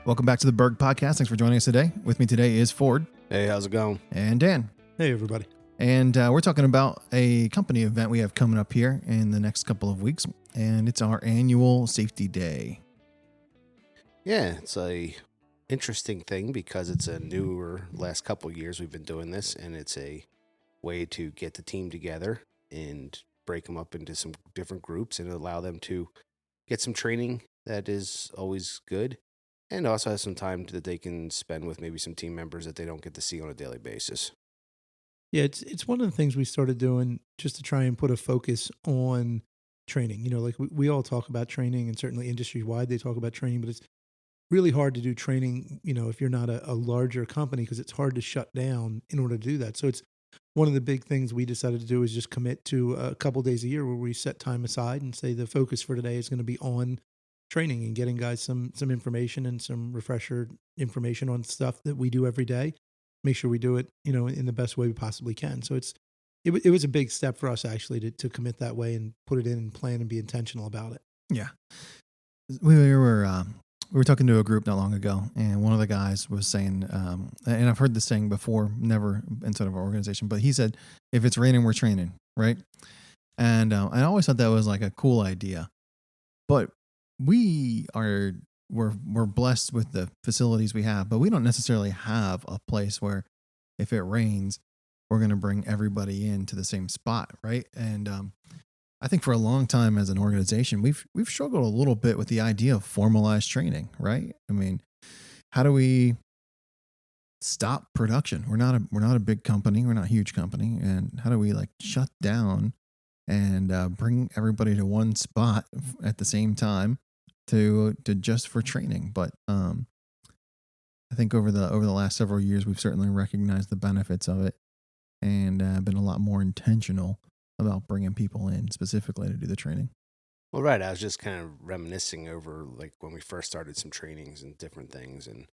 Welcome back to the Berg Podcast. Thanks for joining us today. With me today is Ford Hey, how's it going? and Dan. Hey, everybody. And we're talking about a company event we have coming up here in the next couple of weeks. And it's our annual safety day. Yeah, it's a interesting thing because it's a newer last couple of years we've been doing this, and it's a way to get the team together and break them up into some different groups and allow them to get some training that is always good, and also have some time that they can spend with maybe some team members that they don't get to see on a daily basis. Yeah, it's one of the things we started doing just to try and put a focus on training. You know, like we all talk about training, and certainly industry wide they talk about training, but it's really hard to do training, you know, if you're not a larger company, because it's hard to shut down in order to do that. So it's one of the big things we decided to do is just commit to a couple days a year where we set time aside and say the focus for today is going to be on training and getting guys some information and some refresher information on stuff that we do every day. Make sure we do it, you know, in the best way we possibly can. So it was a big step for us actually to commit that way and put it in and plan and be intentional about it. Yeah. We were talking to a group not long ago, and one of the guys was saying, and I've heard this saying before, never inside of our organization, but he said, if it's raining, we're training, right? And I always thought that was like a cool idea. But we're blessed with the facilities we have, but we don't necessarily have a place where if it rains, we're going to bring everybody into the same spot, right? And I think for a long time as an organization, we've struggled a little bit with the idea of formalized training, right? I mean, how do we stop production? We're not a big company, we're not a huge company, and how do we like shut down and bring everybody to one spot at the same time to just for training? But I think over the last several years, we've certainly recognized the benefits of it and been a lot more intentional about bringing people in specifically to do the training. Well, right, I was just kind of reminiscing over like when we first started some trainings and different things, and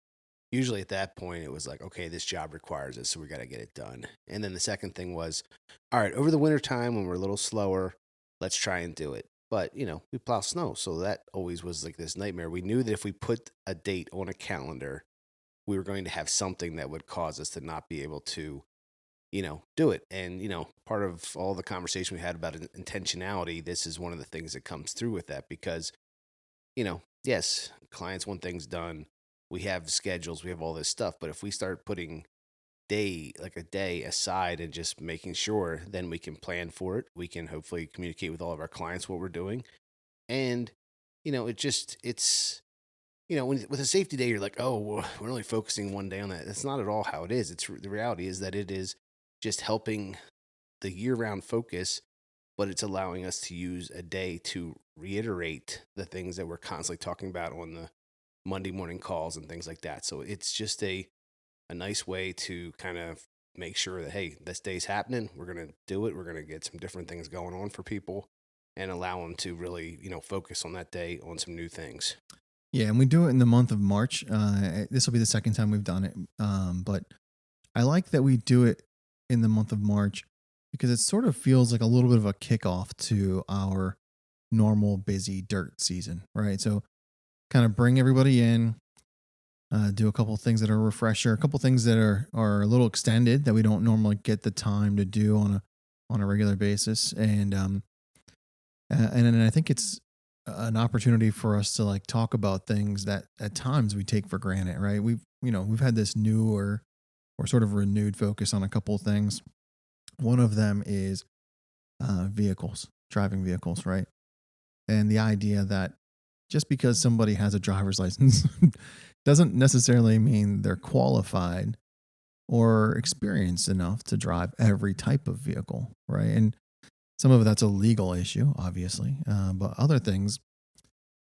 usually at that point it was like, okay, this job requires it, so we got to get it done. And then the second thing was, all right, over the winter time when we're a little slower, let's try and do it. But we plow snow, so that always was like this nightmare. We knew that if we put a date on a calendar, we were going to have something that would cause us to not be able to do it. And part of all the conversation we had about intentionality, this is one of the things that comes through with that, because yes, clients want things done, we have schedules, we have all this stuff, but if we start putting a day aside and just making sure, then we can plan for it, we can hopefully communicate with all of our clients what we're doing. And with a safety day, you're like, oh, well, we're only focusing one day on that. That's not at all how it is. The reality is that it is just helping the year-round focus, but it's allowing us to use a day to reiterate the things that we're constantly talking about on the Monday morning calls and things like that. So it's just a nice way to kind of make sure that, hey, this day's happening. We're going to do it. We're going to get some different things going on for people and allow them to really, focus on that day on some new things. Yeah, and we do it in the month of March. This will be the second time we've done it, but I like that we do it in the month of March because it sort of feels like a little bit of a kickoff to our normal busy dirt season, right? So kind of bring everybody in, do a couple of things that are a refresher, a couple of things that are a little extended that we don't normally get the time to do on a regular basis, and then I think it's an opportunity for us to like talk about things that at times we take for granted, right? We've had this new or sort of renewed focus on a couple of things. One of them is driving vehicles, right? And the idea that just because somebody has a driver's license doesn't necessarily mean they're qualified or experienced enough to drive every type of vehicle, right? And some of that's a legal issue, obviously, but other things,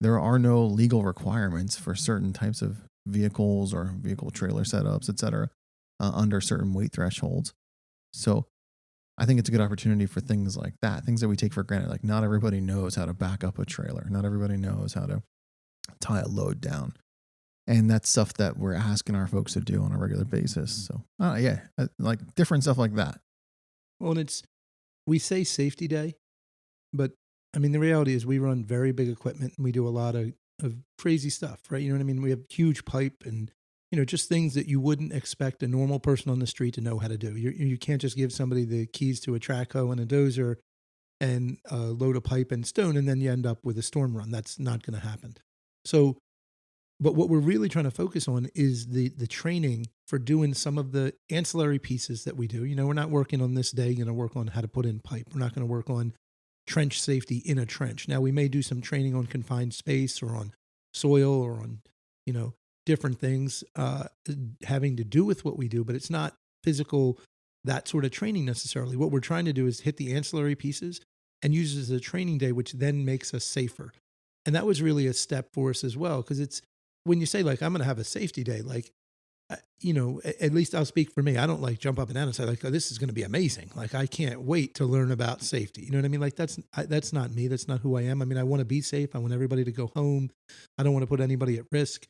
there are no legal requirements for certain types of vehicles or vehicle trailer setups, et cetera, under certain weight thresholds. So I think it's a good opportunity for things like that, things that we take for granted. Like not everybody knows how to back up a trailer. Not everybody knows how to tie a load down. And that's stuff that we're asking our folks to do on a regular basis. So like different stuff like that. Well, and we say safety day, but I mean, the reality is we run very big equipment and we do a lot of of crazy stuff, right? You know what I mean? We have huge pipe and, just things that you wouldn't expect a normal person on the street to know how to do. You can't just give somebody the keys to a track hoe and a dozer and load a pipe and stone, and then you end up with a storm run. That's not going to happen. So, but what we're really trying to focus on is the training for doing some of the ancillary pieces that we do. We're not working on this day going to work on how to put in pipe. We're not going to work on trench safety in a trench. Now, we may do some training on confined space or on soil or on, different things having to do with what we do, but it's not physical, that sort of training necessarily. What we're trying to do is hit the ancillary pieces and use it as a training day, which then makes us safer. And that was really a step for us as well, because it's when you say, like, I'm going to have a safety day, like, at least I'll speak for me. I don't like jump up and down and say, like, oh, this is going to be amazing. Like, I can't wait to learn about safety. You know what I mean? Like, that's not me. That's not who I am. I mean, I want to be safe. I want everybody to go home. I don't want to put anybody at risk.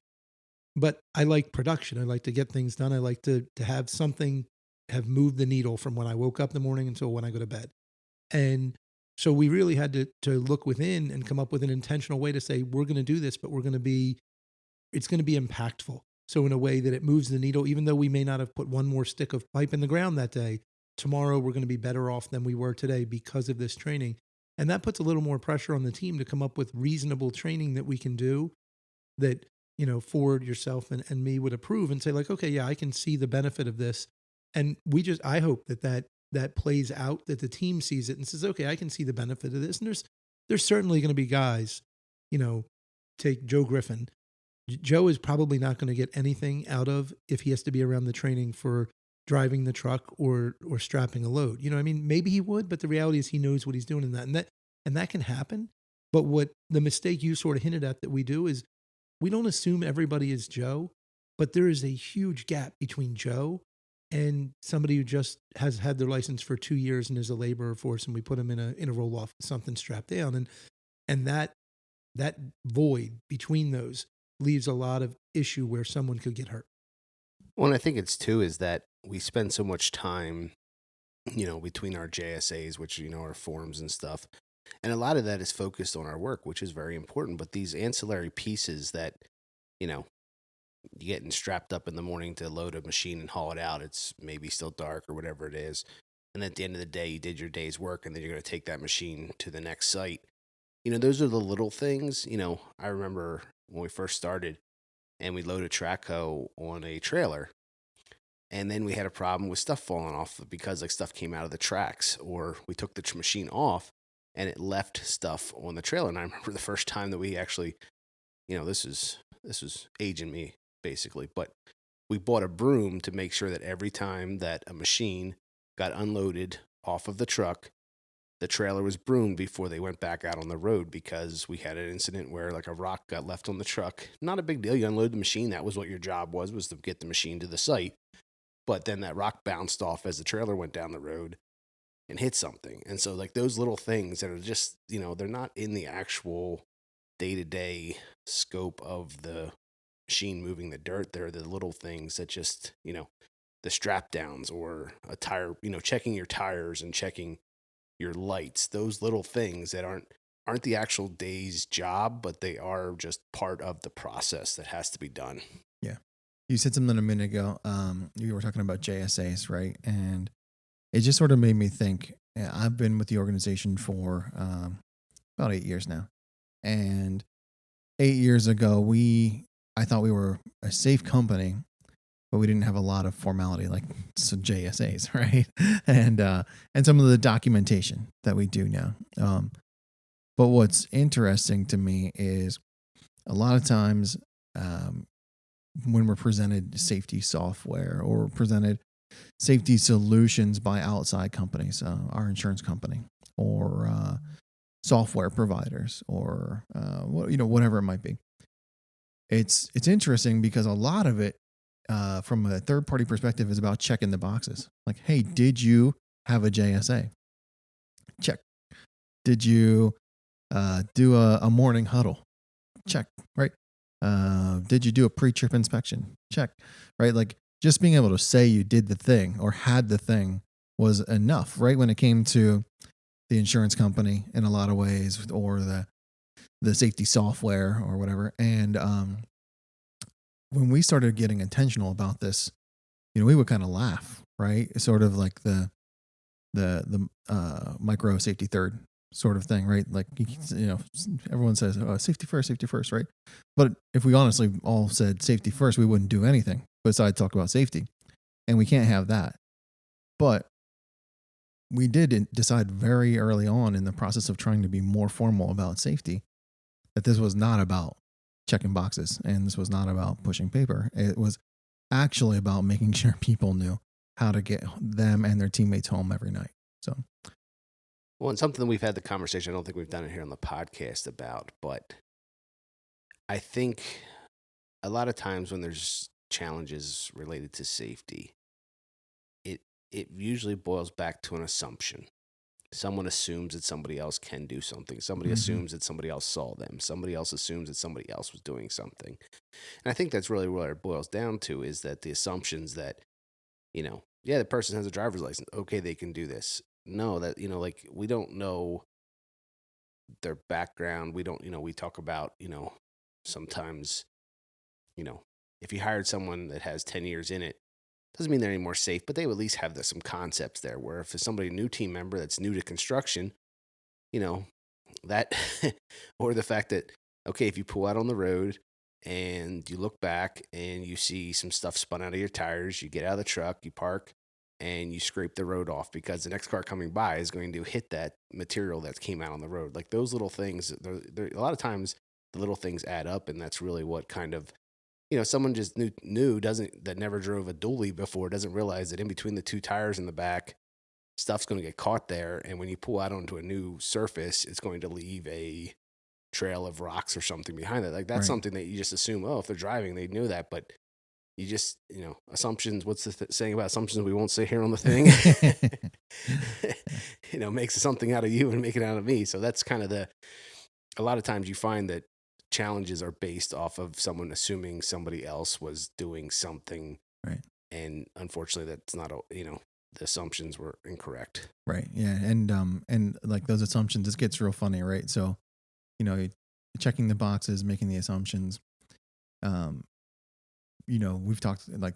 But I like production. I like to get things done. I like to have something have moved the needle from when I woke up in the morning until when I go to bed. And so we really had to look within and come up with an intentional way to say, we're going to do this, but it's going to be impactful. So in a way that it moves the needle, even though we may not have put one more stick of pipe in the ground that day, tomorrow we're going to be better off than we were today because of this training. And that puts a little more pressure on the team to come up with reasonable training that we can do that, Ford, yourself, and me would approve and say, like, okay, yeah, I can see the benefit of this. And I hope that plays out, that the team sees it and says, okay, I can see the benefit of this. And there's certainly going to be guys, take Joe Griffin. Joe is probably not going to get anything out of if he has to be around the training for driving the truck or strapping a load. I mean, maybe he would, but the reality is he knows what he's doing in that. And that can happen. But what the mistake you sort of hinted at that we do is we don't assume everybody is Joe, but there is a huge gap between Joe and somebody who just has had their license for 2 years and is a laborer for us, and we put them in a roll off with something strapped down, and that void between those leaves a lot of issue where someone could get hurt. Well, and I think it's too is that we spend so much time, between our JSAs, which are forms and stuff, and a lot of that is focused on our work, which is very important. But these ancillary pieces that, getting strapped up in the morning to load a machine and haul it out, it's maybe still dark or whatever it is. And at the end of the day, you did your day's work and then you're going to take that machine to the next site. Those are the little things. I remember when we first started and we loaded a track hoe on a trailer. And then we had a problem with stuff falling off because stuff came out of the tracks, or we took the machine off and it left stuff on the trailer. And I remember the first time that we actually, this was aging me basically, but we bought a broom to make sure that every time that a machine got unloaded off of the truck, the trailer was broomed before they went back out on the road, because we had an incident where a rock got left on the truck. Not a big deal. You unload the machine. That was what your job was to get the machine to the site. But then that rock bounced off as the trailer went down the road and hit something. And so those little things that are just, they're not in the actual day-to-day scope of the machine moving the dirt. They're the little things that just, the strap downs or a tire, checking your tires and checking your lights, those little things that aren't the actual day's job, but they are just part of the process that has to be done. Yeah. You said something a minute ago. You were talking about JSAs, right? And it just sort of made me think. I've been with the organization for about 8 years now. And 8 years ago, I thought we were a safe company, but we didn't have a lot of formality like some JSAs, right? And some of the documentation that we do now. But what's interesting to me is a lot of times when we're presented safety software or presented safety solutions by outside companies, our insurance company or software providers or whatever it might be. It's interesting because a lot of it from a third party perspective is about checking the boxes. Like, hey, did you have a JSA? Check. Did you do a morning huddle? Check. Right. Did you do a pre-trip inspection? Check. Right. Like just being able to say you did the thing or had the thing was enough, right? When it came to the insurance company in a lot of ways, or the the safety software or whatever. And when we started getting intentional about this, we would kind of laugh, right? It's sort of like the micro safety third sort of thing, right? Like, everyone says, oh, safety first, right? But if we honestly all said safety first, we wouldn't do anything besides talk about safety. And we can't have that. But we did decide very early on in the process of trying to be more formal about safety that this was not about checking boxes and this was not about pushing paper. It was actually about making sure people knew how to get them and their teammates home every night. So, well, and something we've had the conversation, I don't think we've done it here on the podcast about, but I think a lot of times when there's challenges related to safety, it usually boils back to an assumption. Someone assumes that somebody else can do something. Somebody assumes that somebody else saw them. Somebody else assumes that somebody else was doing something. And I think that's really what it boils down to, is that the assumptions that, the person has a driver's license. Okay, they can do this. No, that, like, we don't know their background. We don't, we talk about, sometimes, if you hired someone that has 10 years in it, doesn't mean they're any more safe, but they would at least have some concepts there, where if it's somebody, a new team member that's new to construction, that, or the fact that, okay, if you pull out on the road and you look back and you see some stuff spun out of your tires, you get out of the truck, you park, and you scrape the road off because the next car coming by is going to hit that material that came out on the road. Like, those little things, a lot of times the little things add up, and that's really what kind of, someone just new that never drove a dually before doesn't realize that in between the two tires in the back, stuff's going to get caught there. And when you pull out onto a new surface, it's going to leave a trail of rocks or something behind it. Like, that's Right. something that you just assume, oh, if they're driving, they knew that. But you just, assumptions, what's the saying about assumptions we won't say here on the thing? Makes something out of you and make it out of me. So that's kind of a lot of times you find that challenges are based off of someone assuming somebody else was doing something. Right. And unfortunately, that's not, the assumptions were incorrect. Right. Yeah. And like those assumptions, this gets real funny, right? So, checking the boxes, making the assumptions. We've talked like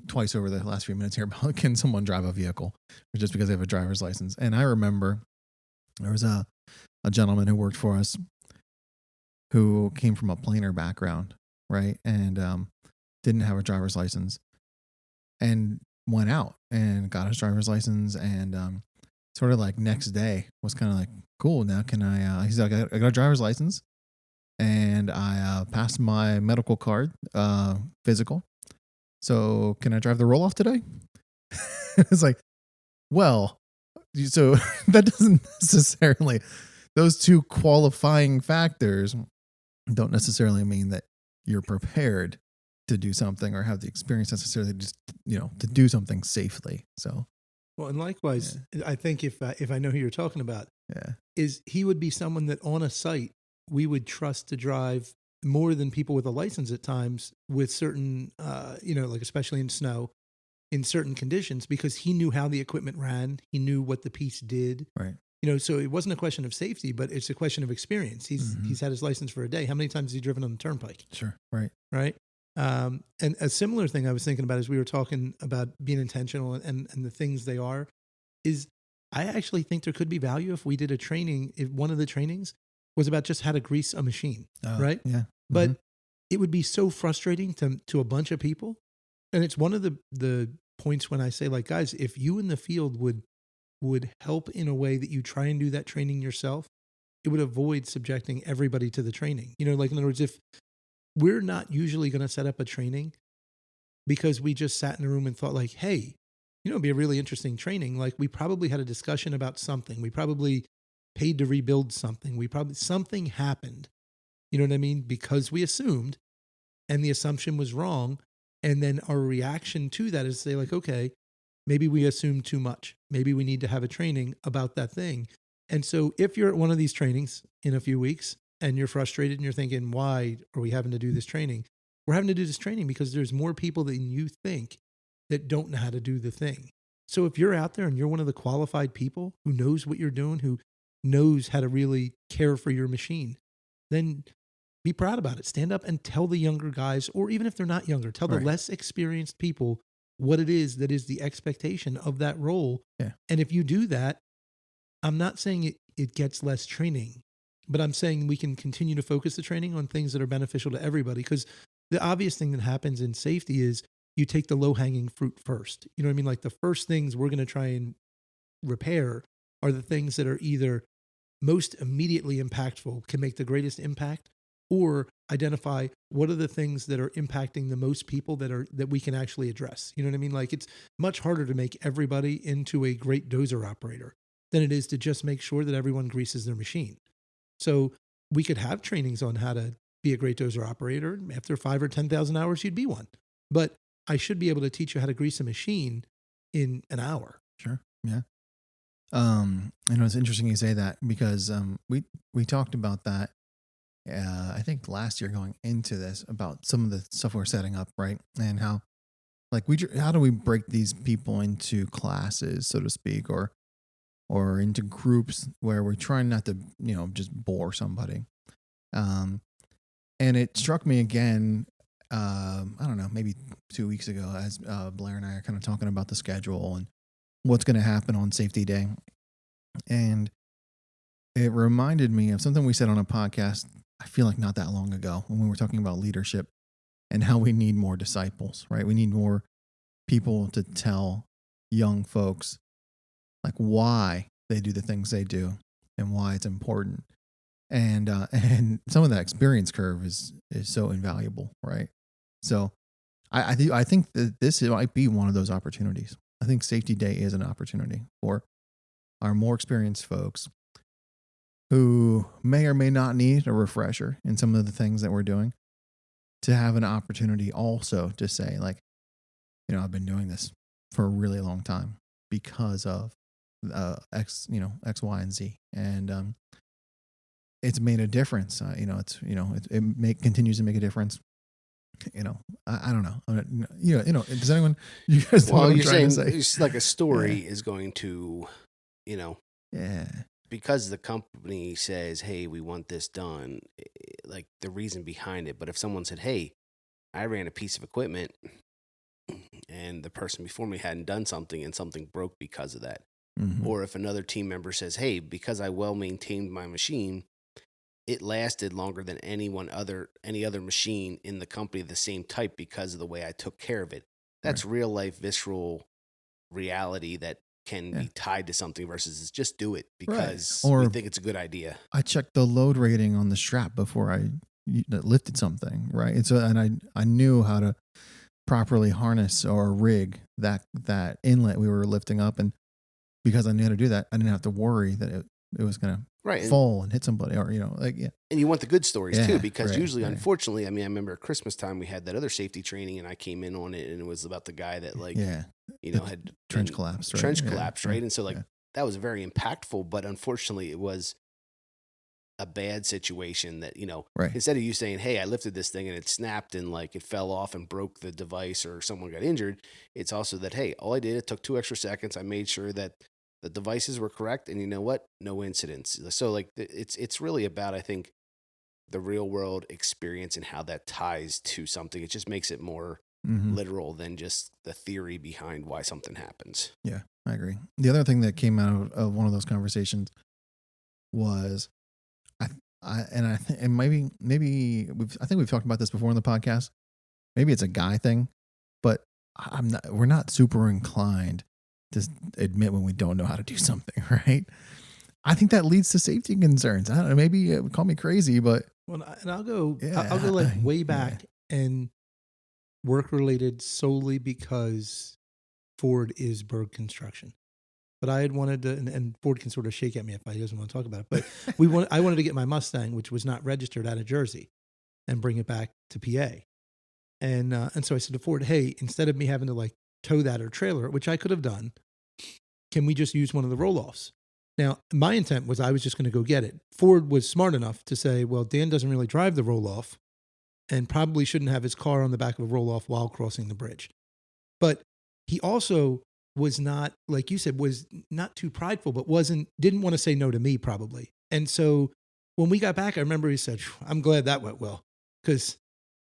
twice over the last few minutes here about, can someone drive a vehicle just because they have a driver's license? And I remember there was a gentleman who worked for us who came from a planer background, right? And didn't have a driver's license and went out and got his driver's license, and sort of like next day was kind of like, cool, now can I, he's like, I got a driver's license and I passed my medical card, physical. So can I drive the roll-off today? It's like, well, so that doesn't necessarily, those two qualifying factors don't necessarily mean that you're prepared to do something or have the experience necessarily just, to do something safely. So, well, and likewise, I think if I know who you're talking about, yeah, is he would be someone that on a site we would trust to drive more than people with a license at times with certain, like especially in snow, in certain conditions, because he knew how the equipment ran, he knew what the piece did. right. So it wasn't a question of safety, but it's a question of experience. He's had his license for a day. How many times has he driven on the turnpike? Sure. Right. Right. And a similar thing I was thinking about as we were talking about being intentional and the things they are, is I actually think there could be value if we did a training, if one of the trainings was about just how to grease a machine, right? Yeah. But it would be so frustrating to a bunch of people. And it's one of the points when I say, like, guys, if you in the field would help in a way that you try and do that training yourself, it would avoid subjecting everybody to the training. Like, in other words, if we're not usually going to set up a training because we just sat in a room and thought, like, hey, it'd be a really interesting training. Like, we probably had a discussion about something. We probably paid to rebuild something. Something happened. You know what I mean? Because we assumed, and the assumption was wrong. And then our reaction to that is to say, like, okay, maybe we assumed too much. Maybe we need to have a training about that thing. And so if you're at one of these trainings in a few weeks and you're frustrated and you're thinking, why are we having to do this training? We're having to do this training because there's more people than you think that don't know how to do the thing. So if you're out there and you're one of the qualified people who knows what you're doing, who knows how to really care for your machine, then be proud about it. Stand up and tell the younger guys, or even if they're not younger, tell the Right. less experienced people what it is that is the expectation of that role. Yeah. And if you do that, I'm not saying it gets less training, but I'm saying we can continue to focus the training on things that are beneficial to everybody. Because the obvious thing that happens in safety is you take the low hanging fruit first. You know what I mean? Like the first things we're going to try and repair are the things that are either most immediately impactful, can make the greatest impact, or identify what are the things that are impacting the most people that we can actually address. You know what I mean? Like it's much harder to make everybody into a great dozer operator than it is to just make sure that everyone greases their machine. So we could have trainings on how to be a great dozer operator. After 5 or 10,000 hours, you'd be one. But I should be able to teach you how to grease a machine in an hour. Sure. Yeah. It's interesting you say that because we talked about that. I think last year going into this about some of the stuff we're setting up, right, and how how do we break these people into classes, so to speak, or into groups where we're trying not to just bore somebody. And it struck me again. I don't know, maybe 2 weeks ago, as Blair and I are kind of talking about the schedule and what's going to happen on safety day. And it reminded me of something we said on a podcast, I feel like not that long ago, when we were talking about leadership and how we need more disciples, right? We need more people to tell young folks like why they do the things they do and why it's important. And some of that experience curve is so invaluable, right? So I think that this might be one of those opportunities. I think Safety Day is an opportunity for our more experienced folks who may or may not need a refresher in some of the things that we're doing to have an opportunity also to say, like, I've been doing this for a really long time because of X, X, Y, and Z. And it's made a difference. It continues to make a difference. I don't know. Does anyone, you guys know what I'm you're trying saying to say? it's like a story is going to, Yeah. because the company says, hey, we want this done, like the reason behind it. But if someone said, hey, I ran a piece of equipment and the person before me hadn't done something and something broke because of that. Mm-hmm. Or if another team member says, hey, because I well maintained my machine, it lasted longer than any other machine in the company of the same type because of the way I took care of it. That's real life, visceral reality that can be tied to something versus just do it because we think it's a good idea. I checked the load rating on the strap before I lifted something, right? And so, I knew how to properly harness or rig that inlet we were lifting up, and because I knew how to do that, I didn't have to worry that it was going to fall and hit somebody, or And you want the good stories too, because usually, right. Unfortunately, I remember at Christmas time we had that other safety training, and I came in on it, and it was about the guy that had trench collapsed, right? Trench collapsed, right? And so that was very impactful, but unfortunately, it was a bad situation that instead of you saying, hey, I lifted this thing and it snapped and it fell off and broke the device or someone got injured, it's also that, hey, all I did, it took 2 extra seconds, I made sure that the devices were correct, and you know what, no incidents. So it's really about, I think, the real world experience and how that ties to something. It just makes it more literal than just the theory behind why something happens. Yeah, I agree. The other thing that came out of one of those conversations was I think we've talked about this before in the podcast. Maybe it's a guy thing, but we're not super inclined to admit when we don't know how to do something, right? I think that leads to safety concerns. I don't know, maybe it would call me crazy, but I'll go way back and work related solely because Ford is Berg Construction. But I had wanted to, and Ford can sort of shake at me if he doesn't want to talk about it. But I wanted to get my Mustang, which was not registered, out of Jersey, and bring it back to PA. And so I said to Ford, hey, instead of me having to tow that or trailer it, which I could have done, can we just use one of the roll-offs? Now, my intent was I was just going to go get it. Ford was smart enough to say, well, Dan doesn't really drive the roll-off and probably shouldn't have his car on the back of a roll-off while crossing the bridge. But he also was not, like you said, was not too prideful, but didn't want to say no to me probably. And so when we got back, I remember he said, I'm glad that went well. Because,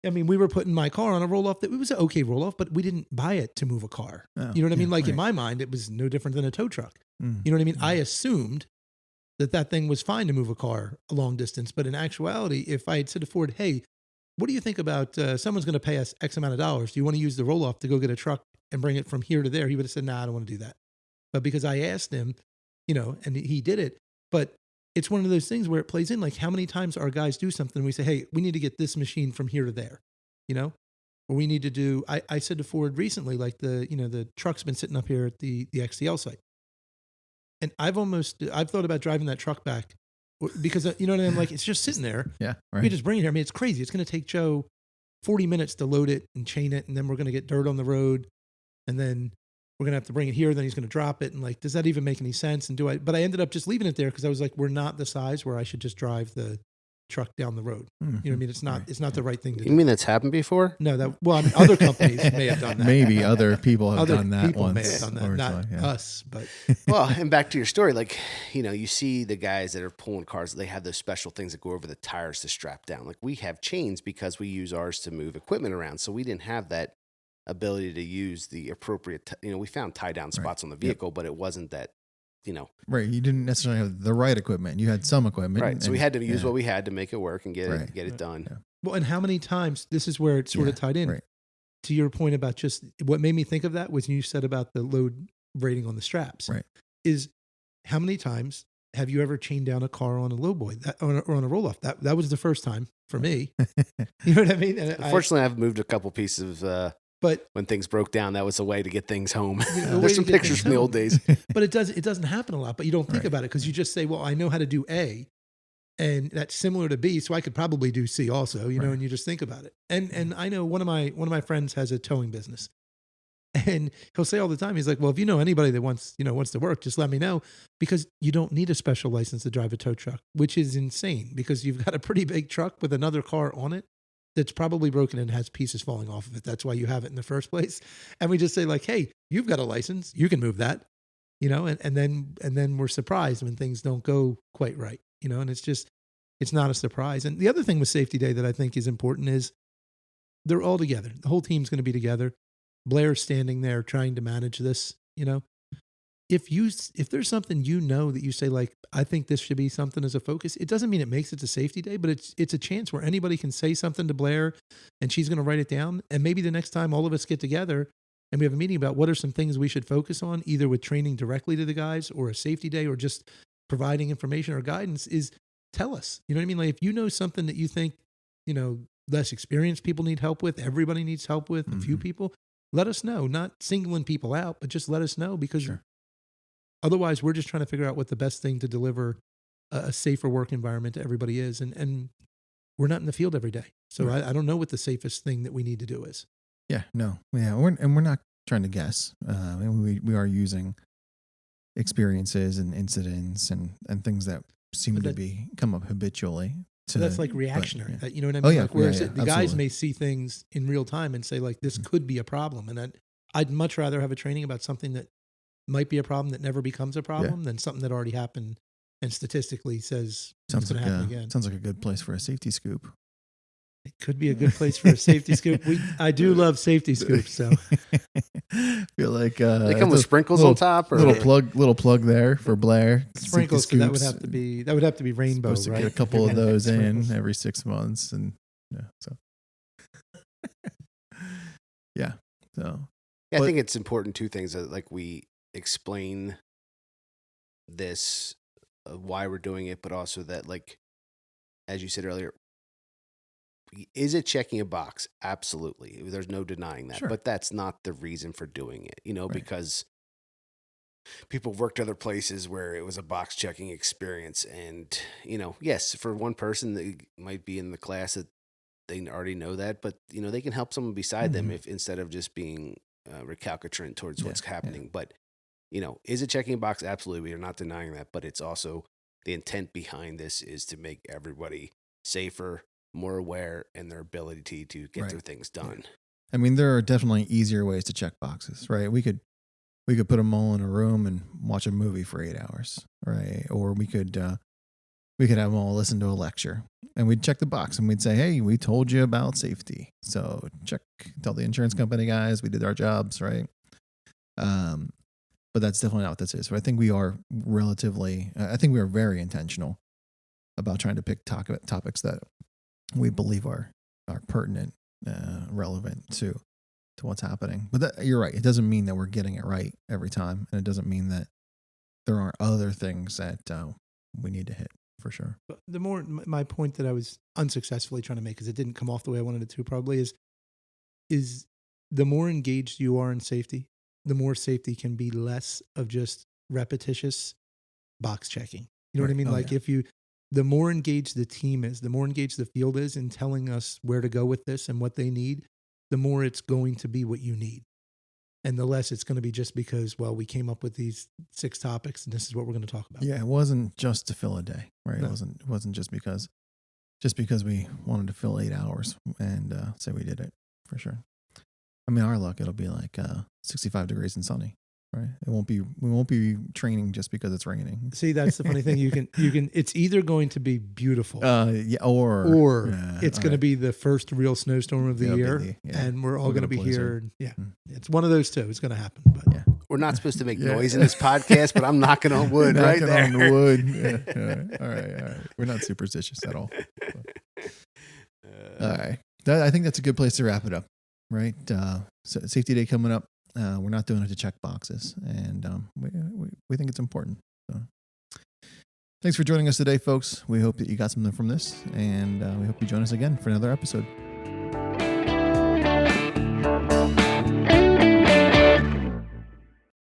I mean, we were putting my car on a roll off that it was an okay roll off, but we didn't buy it to move a car. Oh, You know what I mean? yeah, Like in right. my mind, it was no different than a tow truck. Mm. You know what I mean? Yeah. I assumed that thing was fine to move a car a long distance. But in actuality, if I had said to Ford, hey, what do you think about someone's going to pay us X amount of dollars? Do you want to use the roll off to go get a truck and bring it from here to there? He would have said, nah, I don't want to do that. But because I asked him, you know, and he did it. But it's one of those things where it plays in, like how many times our guys do something and we say, hey, we need to get this machine from here to there, you know, or we need to do, I said to Ford recently, like the truck's been sitting up here at the XTL site. And I've thought about driving that truck back because, you know what I mean? Like, it's just sitting there. Yeah. Right. We just bring it here. I mean, it's crazy. It's going to take Joe 40 minutes to load it and chain it. And then we're going to get dirt on the road. And then we're going to have to bring it here. Then he's going to drop it. And like, does that even make any sense? And but I ended up just leaving it there because I was like, we're not the size where I should just drive the truck down the road. You know what I mean? It's not, Right. it's not the right thing to You do. mean that's happened before? No, I mean, other companies may have done that. Maybe other people have Other done that people once. may have done that, or not twice, yeah. us, but Well, and back to your story, like, you know, you see the guys that are pulling cars, they have those special things that go over the tires to strap down. Like, we have chains because we use ours to move equipment around. So we didn't have that ability to use the appropriate, you know, we found tie down spots on the vehicle, but it wasn't that, you know. Right. You didn't necessarily have the right equipment. You had some equipment. Right. So we and- had to use yeah. what we had to make it work and get Right. it done. Yeah. well, and how many times, this is where it's sort of Yeah, tied in right. to your point about just what made me think of that was you said about the load rating on the straps. Right. Is how many times have you ever chained down a car on a lowboy or on a roll off? That was the first time for me. You know what I mean? And Unfortunately, I've moved a couple pieces of, but when things broke down, that was a way to get things home. You know, the way There's to some get pictures things from the old home. days. but it doesn't happen a lot. But you don't think Right. about it because you just say, well, I know how to do A, and that's similar to B, so I could probably do C also. You know, Right. and you just think about it. And I know one of my friends has a towing business, and he'll say all the time, he's like, well, if you know anybody that wants to work, just let me know, because you don't need a special license to drive a tow truck, which is insane because you've got a pretty big truck with another car on it that's probably broken and has pieces falling off of it. That's why you have it in the first place. And we just say like, hey, you've got a license, you can move that, you know, and then we're surprised when things don't go quite right, you know, and it's not a surprise. And the other thing with Safety Day that I think is important is they're all together. The whole team's going to be together. Blair's standing there trying to manage this, you know. If there's something you know that you say like, I think this should be something as a focus, it doesn't mean it makes it to Safety Day, but it's a chance where anybody can say something to Blair and she's going to write it down. And maybe the next time all of us get together and we have a meeting about what are some things we should focus on, either with training directly to the guys or a Safety Day or just providing information or guidance, is tell us. You know what I mean? Like if you know something that you think, you know, less experienced people need help with, everybody needs help with, a few people, let us know. Not singling people out, but just let us know, because Sure. otherwise we're just trying to figure out what the best thing to deliver a safer work environment to everybody is. And we're not in the field every day. So Right. I don't know what the safest thing that we need to do is. Yeah, no, yeah, we're not trying to guess. And we are using experiences and incidents and things that seem But to that- be come up habitually. So that's like but, reactionary. yeah. You know what I Oh, mean? yeah, Like whereas yeah, the guys absolutely. may see things in real time and say like, this could be a problem. And I'd much rather have a training about something that might be a problem that never becomes a problem than something that already happened and statistically says it's Sounds going like to happen again. sounds like a good place for a safety scoop. It could be a good place for a safety scoop. I do love safety scoops. So Feel like They come with just sprinkles little- on top, or little plug there for Blair. Safety sprinkles, so that would scoops. have to be rainbow, Supposed to right? get a couple of those in Sprinkles. every 6 months, and yeah, so yeah, so Yeah, I But- think it's important, two things that like we explain this, why we're doing it, but also that, like, as you said earlier, is it checking a box? Absolutely. There's no denying that. Sure. But that's not the reason for doing it, you know, Right. because people worked other places where it was a box checking experience. And, you know, yes, for one person, they might be in the class that they already know that, but, you know, they can help someone beside them Mhm. if instead of just being recalcitrant towards Yeah, what's yeah. happening. But, you know, is it checking a box? Absolutely. We are not denying that. But it's also the intent behind this is to make everybody safer, more aware, and their ability to get Right. their things done. I mean, there are definitely easier ways to check boxes, right? We could put them all in a room and watch a movie for 8 hours, right? Or we could we could have them all listen to a lecture, and we'd check the box and we'd say, hey, we told you about safety. So tell the insurance company guys, we did our jobs, right? But that's definitely not what this is. So I think we are very intentional about trying to pick topics that we believe are pertinent, relevant to what's happening. But you're right. It doesn't mean that we're getting it right every time. And it doesn't mean that there aren't other things that we need to hit, for sure. But my point that I was unsuccessfully trying to make, because it didn't come off the way I wanted it to, probably is the more engaged you are in safety, the more safety can be less of just repetitious box checking. You know what I mean? Like the more engaged the team is, the more engaged the field is in telling us where to go with this and what they need, the more it's going to be what you need. And the less it's going to be just because, well, we came up with these 6 topics and this is what we're going to talk about. Yeah, it wasn't just to fill a day, right? No. It wasn't just because we wanted to fill 8 hours and say we did it, for sure. I mean, our luck, it'll be like 65 degrees and sunny, right? We won't be training just because it's raining. See, that's the funny thing. You can. It's either going to be beautiful, or it's going to be the first real snowstorm of the year, and we're all going to be here. Yeah, it's one of those two. It's going to happen. But yeah, we're not supposed to make noise in this podcast, but I'm knocking on wood right there. Knocking on wood. Yeah. All right. We're not superstitious at all. All right. I think that's a good place to wrap it up. Right. So safety day coming up. We're not doing it to check boxes, and we think it's important. So thanks for joining us today, folks. We hope that you got something from this, and we hope you join us again for another episode.